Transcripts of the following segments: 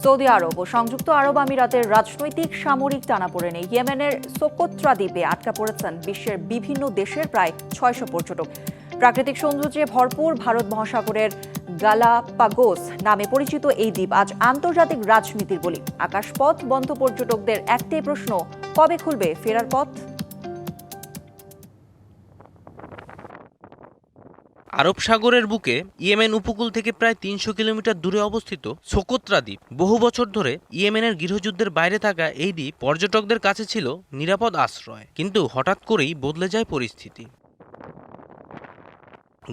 Saudi আরব ও সংযুক্ত আরব আমিরাতের রাজনৈতিক সামরিক টানাপোড়েনে ইয়েমেনের সোকোত্রা দ্বীপে আটকা পড়েছেন বিশ্বের বিভিন্ন দেশের প্রায় ৬০০ পর্যটক। প্রাকৃতিক সৌন্দর্যে ভরপুর ভারত মহাসাগরের গালাপাগোস নামে পরিচিত এই দ্বীপ আজ আন্তর্জাতিক রাজনীতির বলি। আকাশপথ বন্ধ পর্যটকদের একটাই প্রশ্ন, কবে খুলবে ফেরার পথ? আরব সাগরের বুকে ইয়েমেন উপকূল থেকে প্রায় ৩০০ কিলোমিটার দূরে অবস্থিত সোকোত্রা দ্বীপ। বহু বছর ধরে ইয়েমেনের গৃহযুদ্ধের বাইরে থাকা এই দ্বীপ পর্যটকদের কাছে ছিল নিরাপদ আশ্রয়, কিন্তু হঠাৎ করেই বদলে যায় পরিস্থিতি।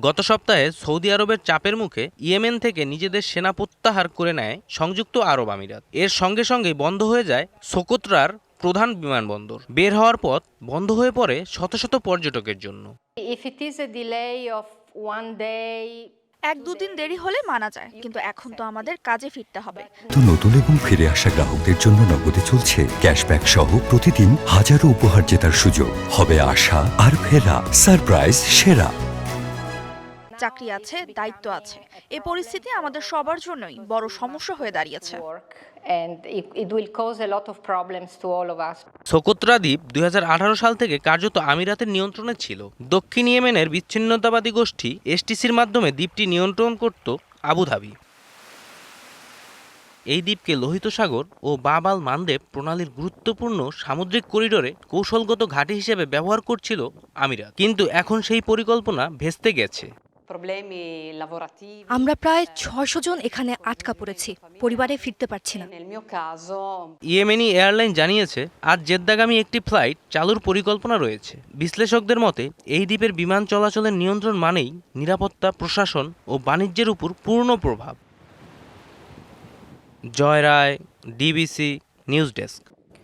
গত সপ্তাহে সৌদি আরবের চাপের মুখে ইয়েমেন থেকে নিজেদের সেনা প্রত্যাহার করে নেয় সংযুক্ত আরব আমিরাত। এর সঙ্গে সঙ্গেই বন্ধ হয়ে যায় সোকোত্রার প্রধান বিমানবন্দর। বের হওয়ার পথ বন্ধ হয়ে পড়ে শত শত পর্যটকের জন্য। এক দুদিন দেরি হলে মানা যায়, কিন্তু এখন তো আমাদের কাজে ফিরতে হবে। তো নতুন এবং ফিরে আসা গ্রাহকদের জন্য নগদে চলছে ক্যাশব্যাক সহ প্রতিদিন হাজারো উপহার জেতার সুযোগ। হবে আশা আর ফেরা, সারপ্রাইজ সেরা। চাকরি আছে, দায়িত্ব আছে। এই পরিস্থিতি আমাদের সবার জন্যই বড় সমস্যা হয়ে দাঁড়িয়েছে। সোকোত্রা দ্বীপ ২০১৮ সাল থেকে কার্যত আমিরাতের নিয়ন্ত্রণে ছিল। দক্ষিণ ইয়েমেনের বিচ্ছিন্নতাবাদী গোষ্ঠী এসটিসির মাধ্যমে দ্বীপটি নিয়ন্ত্রণ করত আবুধাবি। এই দ্বীপকে লোহিত সাগর ও বাব আল মানদেব প্রণালীর গুরুত্বপূর্ণ সামুদ্রিক করিডোরে কৌশলগত ঘাঁটি হিসেবে ব্যবহার করছিল আমিরাত, কিন্তু এখন সেই পরিকল্পনা ভেস্তে গেছে। আমরা প্রায় ৬০০ জন এখানে আটকা পড়েছি, পরিবারে ফিরতে পারছি না। ইয়েমেনি এয়ারলাইন জানিয়েছে আজ জেদ্দাগামী একটি ফ্লাইট চালুর পরিকল্পনা রয়েছে। বিশ্লেষকদের মতে এই দ্বীপের বিমান চলাচলের নিয়ন্ত্রণ মানেই নিরাপত্তা, প্রশাসন ও বাণিজ্যের উপর পূর্ণ প্রভাব। জয় রায়, ডিবিসি নিউজ ডেস্ক।